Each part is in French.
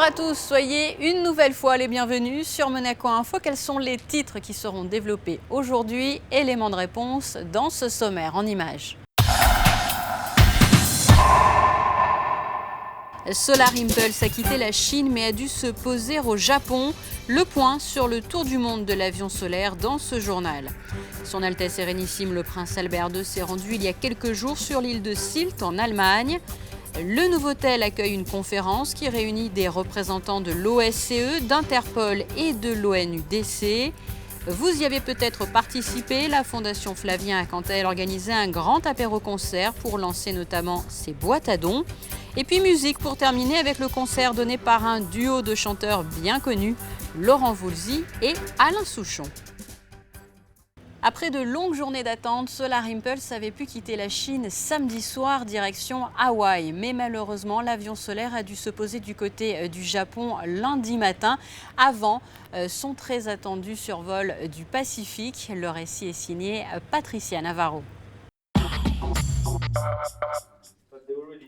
Bonjour à tous, soyez une nouvelle fois les bienvenus sur Monaco Info. Quels sont les titres qui seront développés aujourd'hui? Élément de réponse dans ce sommaire en images. Solar Impulse a quitté la Chine mais a dû se poser au Japon. Le point sur le tour du monde de l'avion solaire dans ce journal. Son Altesse Sérénissime le Prince Albert II s'est rendu il y a quelques jours sur l'île de Sylt en Allemagne. Le Novotel accueille une conférence qui réunit des représentants de l'OSCE, d'Interpol et de l'ONUDC. Vous y avez peut-être participé, la Fondation Flavien a quant à elle organisé un grand apéro-concert pour lancer notamment ses boîtes à dons. Et puis musique pour terminer avec le concert donné par un duo de chanteurs bien connus, Laurent Voulzy et Alain Souchon. Après de longues journées d'attente, Solar Impulse avait pu quitter la Chine samedi soir direction Hawaï. Mais malheureusement, l'avion solaire a dû se poser du côté du Japon lundi matin avant son très attendu survol du Pacifique. Le récit est signé Patricia Navarro.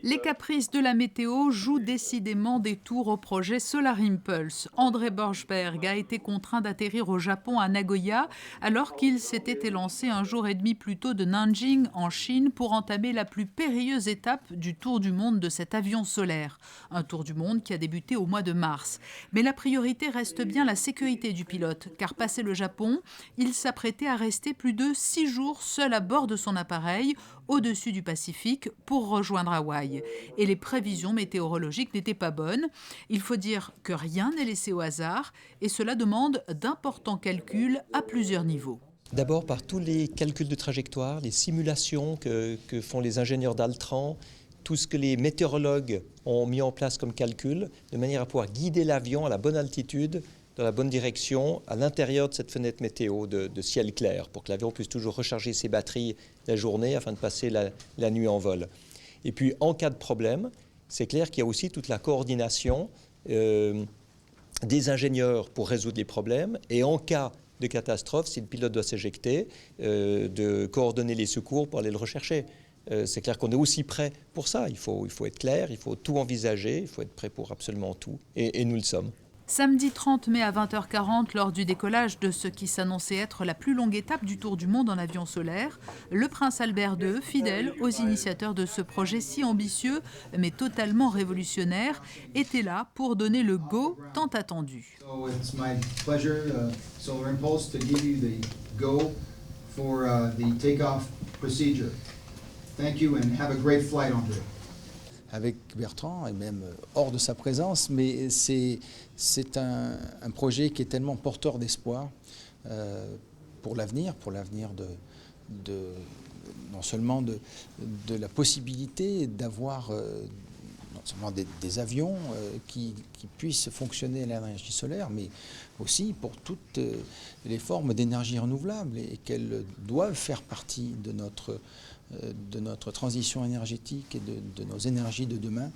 Les caprices de la météo jouent décidément des tours au projet Solar Impulse. André Borschberg a été contraint d'atterrir au Japon à Nagoya alors qu'il s'était élancé un jour et demi plus tôt de Nanjing en Chine pour entamer la plus périlleuse étape du tour du monde de cet avion solaire. Un tour du monde qui a débuté au mois de mars. Mais la priorité reste bien la sécurité du pilote, car passé le Japon, il s'apprêtait à rester plus de 6 jours seul à bord de son appareil au-dessus du Pacifique pour rejoindre Hawaï. Et les prévisions météorologiques n'étaient pas bonnes. Il faut dire que rien n'est laissé au hasard et cela demande d'importants calculs à plusieurs niveaux. D'abord par tous les calculs de trajectoire, les simulations que font les ingénieurs d'Altran, tout ce que les météorologues ont mis en place comme calcul, de manière à pouvoir guider l'avion à la bonne altitude, dans la bonne direction, à l'intérieur de cette fenêtre météo de ciel clair, pour que l'avion puisse toujours recharger ses batteries la journée afin de passer la nuit en vol. Et puis, en cas de problème, c'est clair qu'il y a aussi toute la coordination des ingénieurs pour résoudre les problèmes. Et en cas de catastrophe, si le pilote doit s'éjecter, de coordonner les secours pour aller le rechercher. C'est clair qu'on est aussi prêt pour ça. Il faut être clair, il faut tout envisager, il faut être prêt pour absolument tout. Et nous le sommes. Samedi 30 mai à 20h40, lors du décollage de ce qui s'annonçait être la plus longue étape du tour du monde en avion solaire, le Prince Albert II, fidèle aux initiateurs de ce projet si ambitieux mais totalement révolutionnaire, était là pour donner le go tant attendu. It's my pleasure, Solar Impulse, to give you the go for the takeoff procedure. Thank you and have a great flight, André. Avec Bertrand et même hors de sa présence, mais c'est un projet qui est tellement porteur d'espoir pour l'avenir non seulement de la possibilité d'avoir non seulement des avions qui puissent fonctionner à l'énergie solaire, mais aussi pour toutes les formes d'énergie renouvelable et qu'elles doivent faire partie de notre transition énergétique et de nos énergies de demain.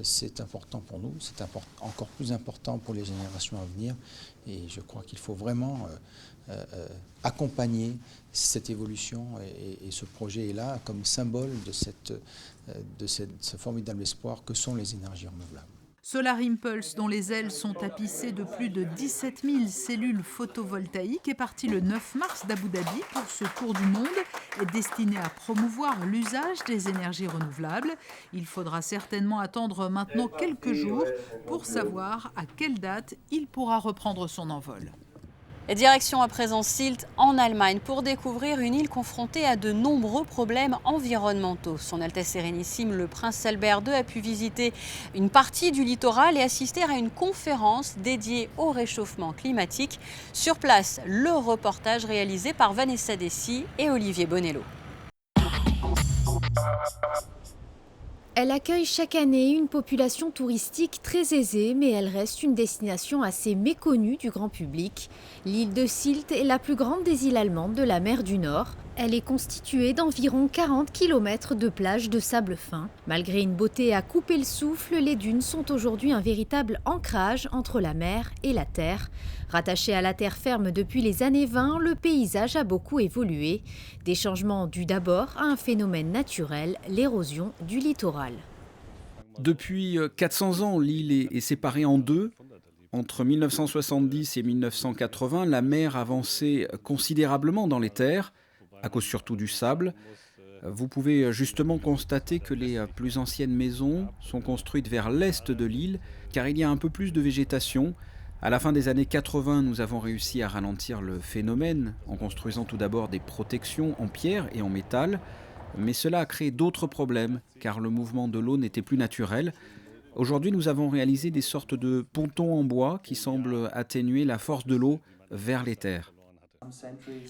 C'est important pour nous, c'est encore plus important pour les générations à venir et je crois qu'il faut vraiment accompagner cette évolution et ce projet est là comme symbole de ce formidable espoir que sont les énergies renouvelables. Solar Impulse, dont les ailes sont tapissées de plus de 17 000 cellules photovoltaïques, est parti le 9 mars d'Abu Dhabi pour ce tour du monde, est destiné à promouvoir l'usage des énergies renouvelables. Il faudra certainement attendre maintenant quelques jours pour savoir à quelle date il pourra reprendre son envol. Et direction à présent Sylt en Allemagne pour découvrir une île confrontée à de nombreux problèmes environnementaux. Son Altesse Sérénissime, le Prince Albert II, a pu visiter une partie du littoral et assister à une conférence dédiée au réchauffement climatique. Sur place, le reportage réalisé par Vanessa Dessy et Olivier Bonello. Elle accueille chaque année une population touristique très aisée, mais elle reste une destination assez méconnue du grand public. L'île de Sylt est la plus grande des îles allemandes de la mer du Nord. Elle est constituée d'environ 40 km de plages de sable fin. Malgré une beauté à couper le souffle, les dunes sont aujourd'hui un véritable ancrage entre la mer et la terre. Rattaché à la terre ferme depuis les années 20, le paysage a beaucoup évolué. Des changements dus d'abord à un phénomène naturel, l'érosion du littoral. Depuis 400 ans, l'île est séparée en deux. Entre 1970 et 1980, la mer avançait considérablement dans les terres, à cause surtout du sable. Vous pouvez justement constater que les plus anciennes maisons sont construites vers l'est de l'île, car il y a un peu plus de végétation. À la fin des années 80, nous avons réussi à ralentir le phénomène en construisant tout d'abord des protections en pierre et en métal. Mais cela a créé d'autres problèmes, car le mouvement de l'eau n'était plus naturel. Aujourd'hui, nous avons réalisé des sortes de pontons en bois qui semblent atténuer la force de l'eau vers les terres.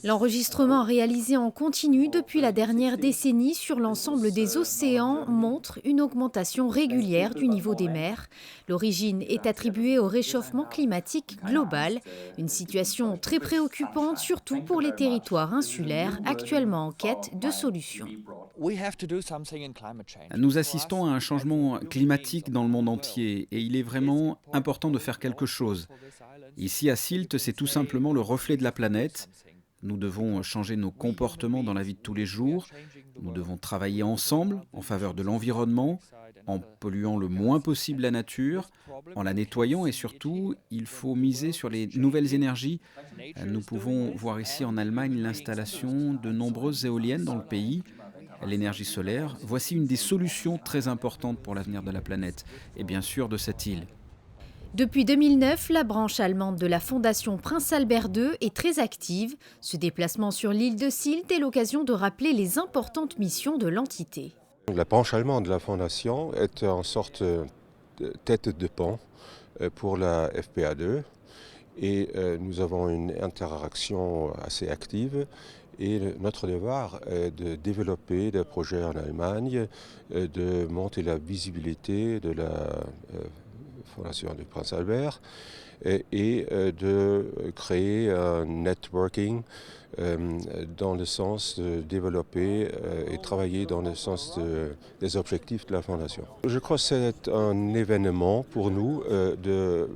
L'enregistrement réalisé en continu depuis la dernière décennie sur l'ensemble des océans montre une augmentation régulière du niveau des mers. L'origine est attribuée au réchauffement climatique global, une situation très préoccupante surtout pour les territoires insulaires actuellement en quête de solutions. Nous assistons à un changement climatique dans le monde entier et il est vraiment important de faire quelque chose. Ici à Sylt, c'est tout simplement le reflet de la planète. Nous devons changer nos comportements dans la vie de tous les jours. Nous devons travailler ensemble en faveur de l'environnement, en polluant le moins possible la nature, en la nettoyant et surtout, il faut miser sur les nouvelles énergies. Nous pouvons voir ici en Allemagne l'installation de nombreuses éoliennes dans le pays. L'énergie solaire, voici une des solutions très importantes pour l'avenir de la planète et bien sûr de cette île. Depuis 2009, la branche allemande de la Fondation Prince Albert II est très active. Ce déplacement sur l'île de Sylt est l'occasion de rappeler les importantes missions de l'entité. La branche allemande de la Fondation est en sorte de tête de pont pour la FPA2 et nous avons une interaction assez active. Et notre devoir est de développer des projets en Allemagne, de monter la visibilité de la Fondation du Prince Albert et de créer un networking dans le sens de développer et travailler dans le sens des objectifs de la Fondation. Je crois que c'est un événement pour nous de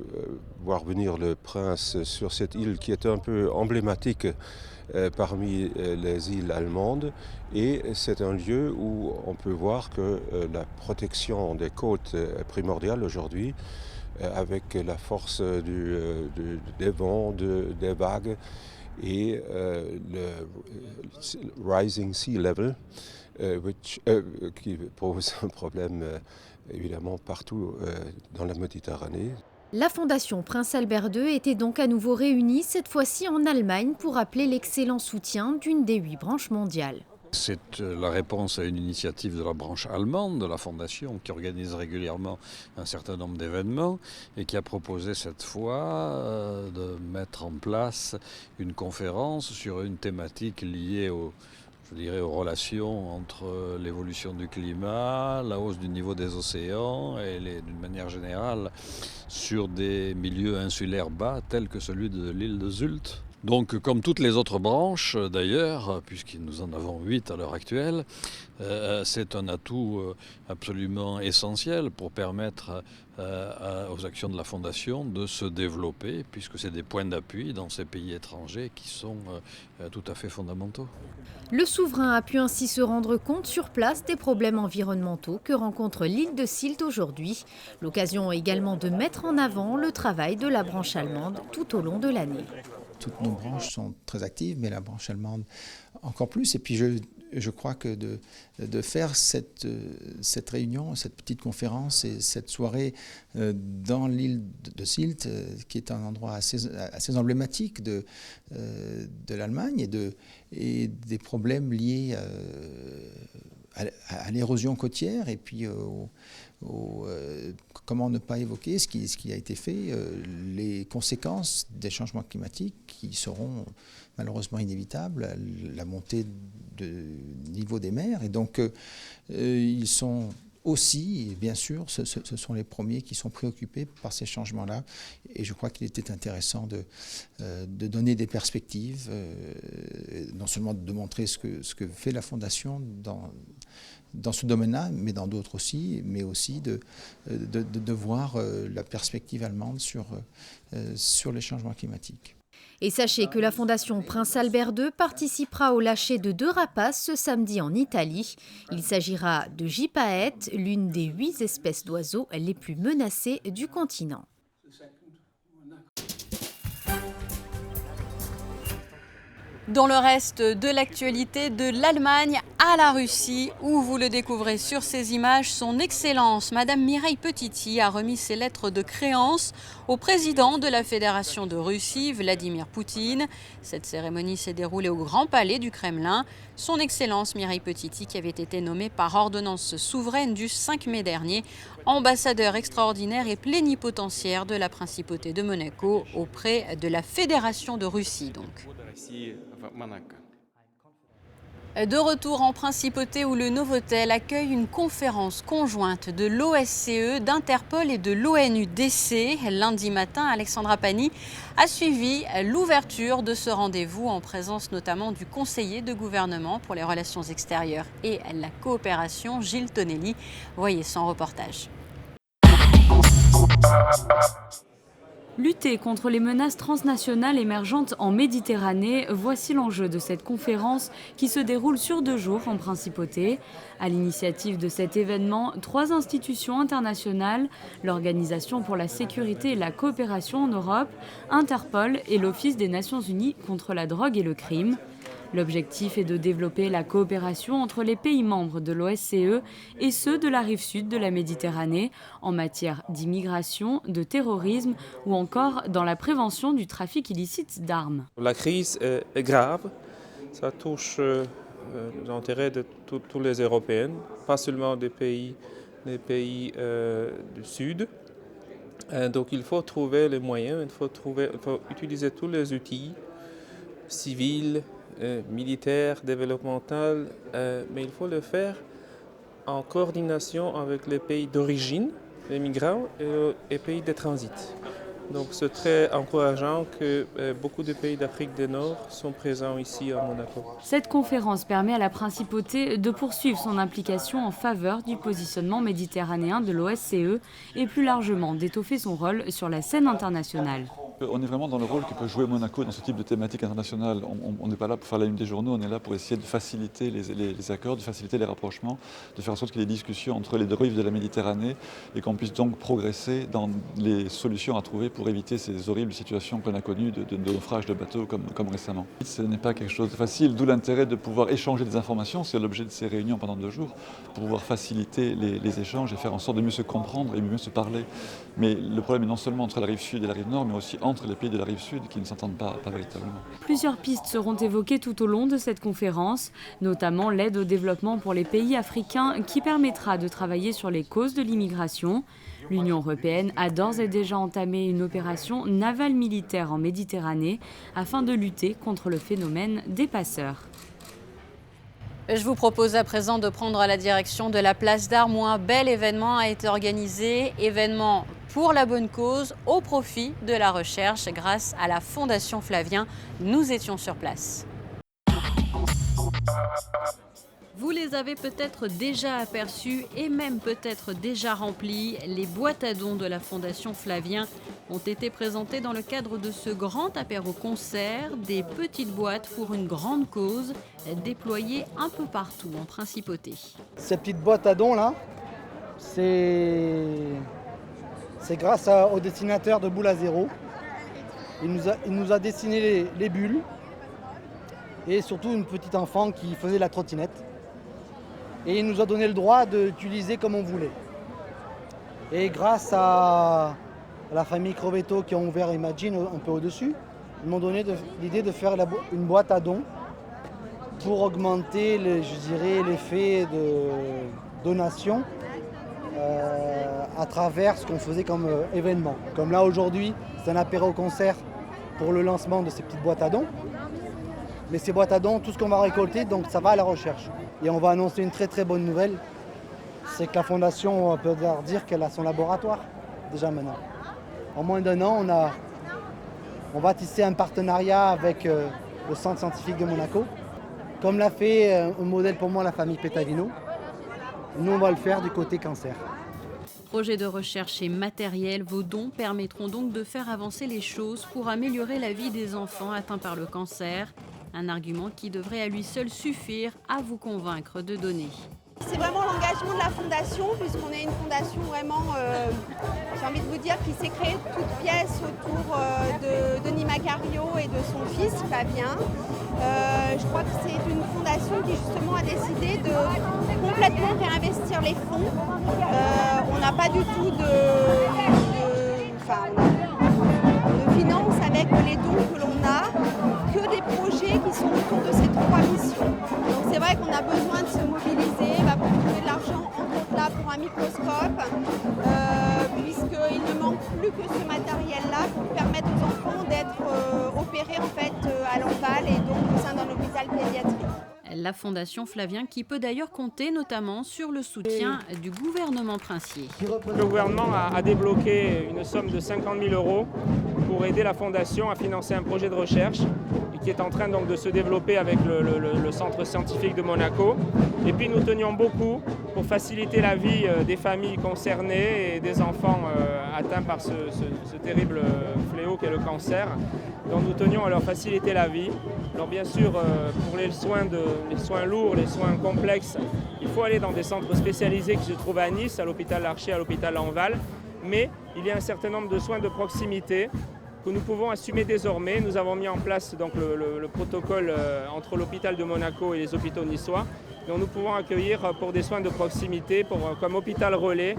voir venir le prince sur cette île qui est un peu emblématique parmi les îles allemandes et c'est un lieu où on peut voir que la protection des côtes est primordiale aujourd'hui avec la force des vents, des vagues et le rising sea level qui pose un problème évidemment partout dans la Méditerranée. La Fondation Prince Albert II était donc à nouveau réunie, cette fois-ci en Allemagne, pour rappeler l'excellent soutien d'une des 8 branches mondiales. C'est la réponse à une initiative de la branche allemande de la Fondation qui organise régulièrement un certain nombre d'événements et qui a proposé cette fois de mettre en place une conférence sur une thématique liée aux relations entre l'évolution du climat, la hausse du niveau des océans et d'une manière générale sur des milieux insulaires bas tels que celui de l'île de Sylt. Donc, comme toutes les autres branches, d'ailleurs, puisque nous en avons 8 à l'heure actuelle, c'est un atout absolument essentiel pour permettre aux actions de la Fondation de se développer, puisque c'est des points d'appui dans ces pays étrangers qui sont tout à fait fondamentaux. Le souverain a pu ainsi se rendre compte sur place des problèmes environnementaux que rencontre l'île de Sylt aujourd'hui. L'occasion également de mettre en avant le travail de la branche allemande tout au long de l'année. Toutes nos branches sont très actives, mais la branche allemande encore plus. Et puis je crois que de faire cette réunion, cette petite conférence et cette soirée dans l'île de Sylt, qui est un endroit assez emblématique de l'Allemagne et des problèmes liés à l'érosion côtière et puis comment ne pas évoquer ce qui a été fait, les conséquences des changements climatiques qui seront malheureusement inévitables, la montée du niveau des mers. Et donc, ils sont aussi, bien sûr, ce sont les premiers qui sont préoccupés par ces changements-là. Et je crois qu'il était intéressant de donner des perspectives, non seulement de montrer ce que fait la Fondation dans ce domaine-là, mais dans d'autres aussi, mais aussi de voir la perspective allemande sur les changements climatiques. Et sachez que la Fondation Prince Albert II participera au lâcher de 2 rapaces ce samedi en Italie. Il s'agira de gypaètes, l'une des 8 espèces d'oiseaux les plus menacées du continent. Dans le reste de l'actualité, de l'Allemagne à la Russie, où vous le découvrez sur ces images, son Excellence, Madame Mireille Petiti, a remis ses lettres de créance au président de la Fédération de Russie, Vladimir Poutine. Cette cérémonie s'est déroulée au Grand Palais du Kremlin. Son Excellence Mireille Petiti, qui avait été nommée par ordonnance souveraine du 5 mai dernier, ambassadeur extraordinaire et plénipotentiaire de la Principauté de Monaco auprès de la Fédération de Russie, donc. De retour en Principauté où le Novotel accueille une conférence conjointe de l'OSCE, d'Interpol et de l'ONU-DC. Lundi matin, Alexandra Pani a suivi l'ouverture de ce rendez-vous en présence notamment du conseiller de gouvernement pour les relations extérieures et la coopération, Gilles Tonelli. Voyez son reportage. Lutter contre les menaces transnationales émergentes en Méditerranée, voici l'enjeu de cette conférence qui se déroule sur 2 jours en Principauté. À l'initiative de cet événement, 3 institutions internationales, l'Organisation pour la sécurité et la coopération en Europe, Interpol et l'Office des Nations Unies contre la drogue et le crime. L'objectif est de développer la coopération entre les pays membres de l'OSCE et ceux de la rive sud de la Méditerranée en matière d'immigration, de terrorisme ou encore dans la prévention du trafic illicite d'armes. La crise est grave, ça touche l'intérêt de tous les Européens, pas seulement des pays du Sud. Donc il faut trouver les moyens, il faut utiliser tous les outils civils, militaire, développemental, mais il faut le faire en coordination avec les pays d'origine, les migrants, et les pays de transit. Donc c'est très encourageant que beaucoup de pays d'Afrique du Nord sont présents ici à Monaco. Cette conférence permet à la Principauté de poursuivre son implication en faveur du positionnement méditerranéen de l'OSCE et plus largement d'étoffer son rôle sur la scène internationale. On est vraiment dans le rôle que peut jouer Monaco dans ce type de thématique internationale. On n'est pas là pour faire la une des journaux, on est là pour essayer de faciliter les accords, de faciliter les rapprochements, de faire en sorte qu'il y ait des discussions entre les 2 rives de la Méditerranée et qu'on puisse donc progresser dans les solutions à trouver pour éviter ces horribles situations qu'on a connues de naufrage de bateaux comme récemment. Ce n'est pas quelque chose de facile, d'où l'intérêt de pouvoir échanger des informations, c'est l'objet de ces réunions pendant 2 jours, pour pouvoir faciliter les échanges et faire en sorte de mieux se comprendre et mieux se parler. Mais le problème est non seulement entre la rive sud et la rive nord, mais aussi entre les pays de la rive sud qui ne s'entendent pas véritablement. Plusieurs pistes seront évoquées tout au long de cette conférence, notamment l'aide au développement pour les pays africains qui permettra de travailler sur les causes de l'immigration. L'Union européenne a d'ores et déjà entamé une opération navale militaire en Méditerranée afin de lutter contre le phénomène des passeurs. Je vous propose à présent de prendre la direction de la place d'Armes où un bel événement a été organisé. Événement pour la bonne cause, au profit de la recherche grâce à la Fondation Flavien. Nous étions sur place. Vous les avez peut-être déjà aperçus et même peut-être déjà remplis. Les boîtes à dons de la Fondation Flavien ont été présentées dans le cadre de ce grand apéro-concert, des petites boîtes pour une grande cause, déployées un peu partout en Principauté. Ces petites boîtes à dons là, c'est grâce au dessinateur de Boule à Zéro. Il nous a dessiné les bulles et surtout une petite enfant qui faisait la trottinette. Et il nous a donné le droit d'utiliser comme on voulait. Et grâce à la famille Crovetto qui ont ouvert Imagine un peu au-dessus, ils m'ont donné l'idée de faire une boîte à dons pour augmenter, l'effet de donation à travers ce qu'on faisait comme événement. Comme là aujourd'hui, c'est un apéro-concert pour le lancement de ces petites boîtes à dons. Mais ces boîtes à dons, tout ce qu'on va récolter, donc ça va à la recherche. Et on va annoncer une très très bonne nouvelle, c'est que la Fondation peut dire qu'elle a son laboratoire, déjà maintenant. En moins d'1 an, on va tisser un partenariat avec le Centre scientifique de Monaco. Comme l'a fait un modèle pour moi la famille Petavino, nous on va le faire du côté cancer. Projets de recherche et matériel, vos dons permettront donc de faire avancer les choses pour améliorer la vie des enfants atteints par le cancer. Un argument qui devrait à lui seul suffire à vous convaincre de donner. C'est vraiment l'engagement de la Fondation, puisqu'on est une fondation vraiment, j'ai envie de vous dire, qui s'est créée toute pièce autour de Denis Macario et de son fils, Fabien. Je crois que c'est une fondation qui justement a décidé de complètement réinvestir les fonds. On n'a pas du tout de finances avec les dons que l'on a, que des projets qui sont autour de ces 3 missions. Donc c'est vrai qu'on a besoin de se mobiliser pour trouver de l'argent, entre autres là pour un microscope, puisqu'il ne manque plus que ce matériel-là pour permettre aux enfants d'être opérés en fait à Lamballe et donc au sein d'un hôpital pédiatrique. La Fondation Flavien qui peut d'ailleurs compter notamment sur le soutien du gouvernement princier. Le gouvernement a débloqué une somme de 50 000 € pour aider la Fondation à financer un projet de recherche qui est en train donc de se développer avec le centre scientifique de Monaco. Et puis nous tenions beaucoup pour faciliter la vie des familles concernées et des enfants atteints par ce terrible fléau qu'est le cancer. Donc nous tenions à leur faciliter la vie. Alors bien sûr, pour les soins lourds, les soins complexes, il faut aller dans des centres spécialisés qui se trouvent à Nice, à l'hôpital Larcher, à l'hôpital Lanval. Mais il y a un certain nombre de soins de proximité que nous pouvons assumer désormais. Nous avons mis en place donc, le protocole entre l'hôpital de Monaco et les hôpitaux niçois. Donc nous pouvons accueillir pour des soins de proximité, comme hôpital relais,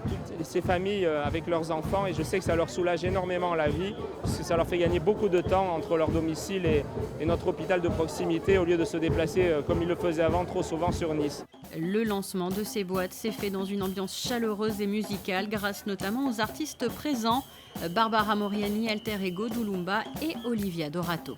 toutes ces familles avec leurs enfants. Et je sais que ça leur soulage énormément la vie, parce que ça leur fait gagner beaucoup de temps entre leur domicile et notre hôpital de proximité, au lieu de se déplacer comme ils le faisaient avant, trop souvent sur Nice. Le lancement de ces boîtes s'est fait dans une ambiance chaleureuse et musicale, grâce notamment aux artistes présents, Barbara Moriani, Alter Ego, Dulumba et Olivia Dorato.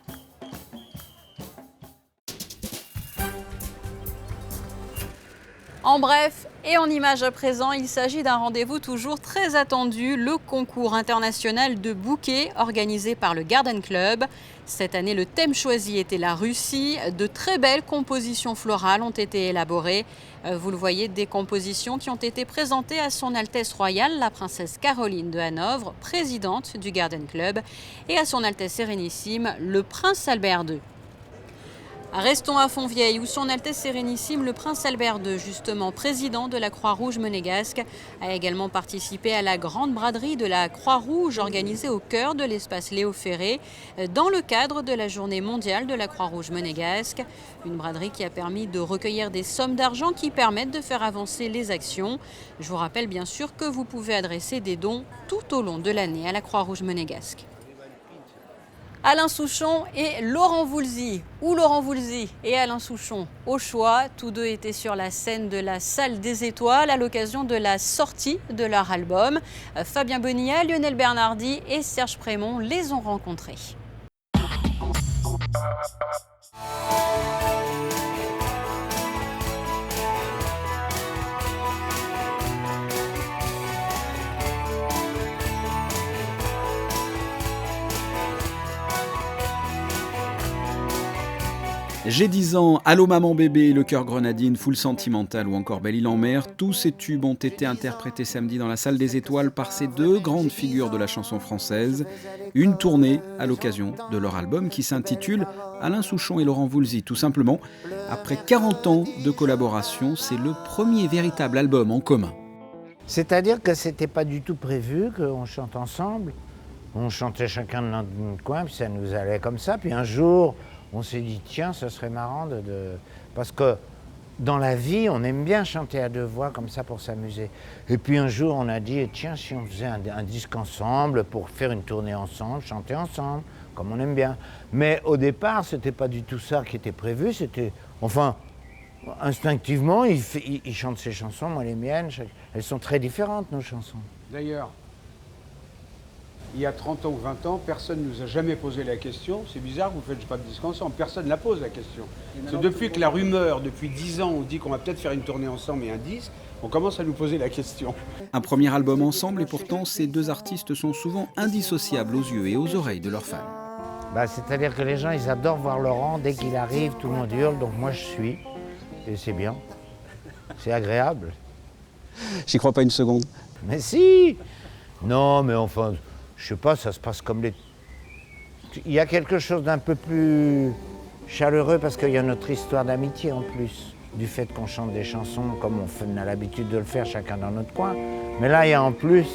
En bref, et en images à présent, il s'agit d'un rendez-vous toujours très attendu, le concours international de bouquets organisé par le Garden Club. Cette année, le thème choisi était la Russie. De très belles compositions florales ont été élaborées. Vous le voyez, des compositions qui ont été présentées à Son Altesse Royale, la princesse Caroline de Hanovre, présidente du Garden Club, et à Son Altesse Sérénissime, le prince Albert II. Restons à Fontvieille, où Son Altesse Sérénissime, le prince Albert II, justement président de la Croix-Rouge monégasque, a également participé à la grande braderie de la Croix-Rouge organisée au cœur de l'espace Léo Ferré, dans le cadre de la journée mondiale de la Croix-Rouge monégasque. Une braderie qui a permis de recueillir des sommes d'argent qui permettent de faire avancer les actions. Je vous rappelle bien sûr que vous pouvez adresser des dons tout au long de l'année à la Croix-Rouge monégasque. Alain Souchon et Laurent Voulzy, ou Laurent Voulzy et Alain Souchon au choix. Tous deux étaient sur la scène de la Salle des Étoiles à l'occasion de la sortie de leur album. Fabien Bonilla, Lionel Bernardi et Serge Prémont les ont rencontrés. J'ai 10 ans, Allô maman bébé, Le cœur grenadine, Foule sentimentale ou encore Belle île en mer, tous ces tubes ont été interprétés samedi dans la Salle des Étoiles par ces deux grandes figures de la chanson française. Une tournée à l'occasion de leur album qui s'intitule Alain Souchon et Laurent Voulzy. Tout simplement, après 40 ans de collaboration, c'est le premier véritable album en commun. C'est-à-dire que c'était pas du tout prévu qu'on chante ensemble. On chantait chacun de notre coin, puis ça nous allait comme ça. Puis un jour, on s'est dit, tiens, ce serait marrant parce que dans la vie, on aime bien chanter à deux voix comme ça pour s'amuser. Et puis un jour, on a dit, tiens, si on faisait un disque ensemble pour faire une tournée ensemble, chanter ensemble, comme on aime bien. Mais au départ, c'était pas du tout ça qui était prévu. C'était, enfin, instinctivement, il chante ses chansons, moi les miennes. Elles sont très différentes, nos chansons. D'ailleurs, il y a 30 ans ou 20 ans, personne ne nous a jamais posé la question. C'est bizarre, vous ne faites pas de disque ensemble. Personne ne la pose, la question. C'est depuis que la rumeur, depuis 10 ans, on dit qu'on va peut-être faire une tournée ensemble et un disque, on commence à nous poser la question. Un premier album ensemble et pourtant, ces deux artistes sont souvent indissociables aux yeux et aux oreilles de leurs fans. C'est-à-dire que les gens, ils adorent voir Laurent. Dès qu'il arrive, tout le monde hurle, donc moi je suis. Et c'est bien. C'est agréable. J'y crois pas une seconde. Mais si. Non, mais enfin, je sais pas, ça se passe comme les... Il y a quelque chose d'un peu plus chaleureux parce qu'il y a notre histoire d'amitié en plus. Du fait qu'on chante des chansons comme on a l'habitude de le faire chacun dans notre coin. Mais là, il y a en plus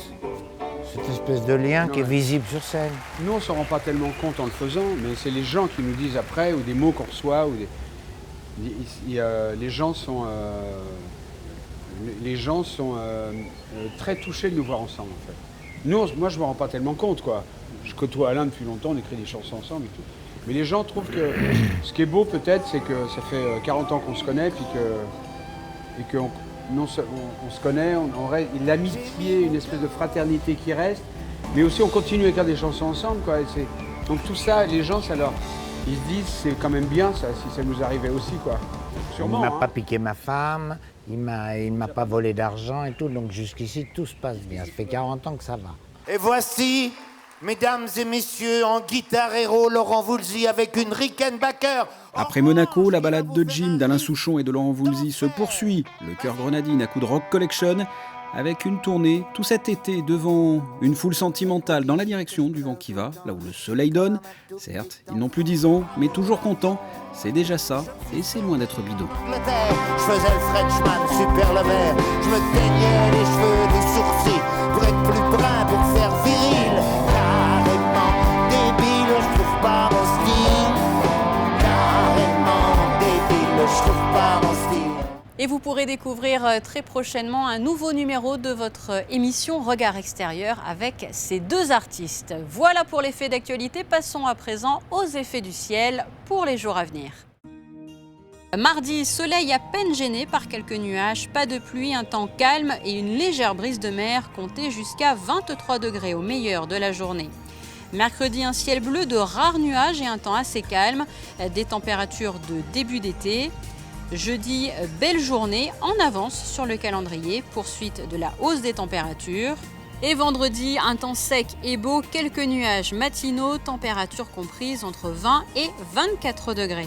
cette espèce de lien qui est visible sur scène. Nous, on ne s'en rend pas tellement compte en le faisant, mais c'est les gens qui nous disent après, ou des mots qu'on reçoit, ou les gens sont très touchés de nous voir ensemble, en fait. Nous, moi, je ne me rends pas tellement compte, quoi. Je côtoie Alain depuis longtemps, on écrit des chansons ensemble et tout. Mais les gens trouvent que ce qui est beau, peut-être, c'est que ça fait 40 ans qu'on se connaît, puis qu'on on se connaît, l'amitié, une espèce de fraternité qui reste, mais aussi on continue à écrire des chansons ensemble, quoi. Donc tout ça, les gens, ils se disent, c'est quand même bien, ça, si ça nous arrivait aussi, quoi. Sûrement, il ne m'a pas piqué ma femme, il ne m'a pas volé d'argent et tout, donc jusqu'ici, tout se passe bien. Ça fait 40 ans que ça va. Et voici, mesdames et messieurs, en guitare héros, Laurent Voulzy avec une Rickenbacker. Après Monaco, la balade de Jim, d'Alain Souchon et de Laurent Voulzy se poursuit. Le Chœur Grenadine à coup de Rock Collection, avec une tournée tout cet été devant une foule sentimentale dans la direction du vent qui va, là où le soleil donne. Certes, ils n'ont plus 10 ans, mais toujours contents. C'est déjà ça, et c'est loin d'être bidon. Je faisais le Frenchman, super le vert. Je me teignais les cheveux, les sourcils, pour être plus brun, pour faire viril. Carrément débile, je trouve pas mon style. Carrément débile, je trouve pas mon style. Et vous pourrez découvrir très prochainement un nouveau numéro de votre émission Regard Extérieur avec ces deux artistes. Voilà pour les faits d'actualité. Passons à présent aux effets du ciel pour les jours à venir. Mardi, soleil à peine gêné par quelques nuages, pas de pluie, un temps calme et une légère brise de mer comptée jusqu'à 23 degrés au meilleur de la journée. Mercredi, un ciel bleu, de rares nuages et un temps assez calme, des températures de début d'été. Jeudi, belle journée en avance sur le calendrier, poursuite de la hausse des températures. Et vendredi, un temps sec et beau, quelques nuages matinaux, températures comprises entre 20 et 24 degrés.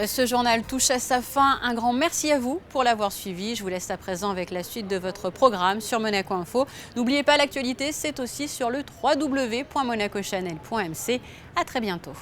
Ce journal touche à sa fin. Un grand merci à vous pour l'avoir suivi. Je vous laisse à présent avec la suite de votre programme sur Monaco Info. N'oubliez pas, l'actualité, c'est aussi sur le www.monacochanel.mc. À très bientôt.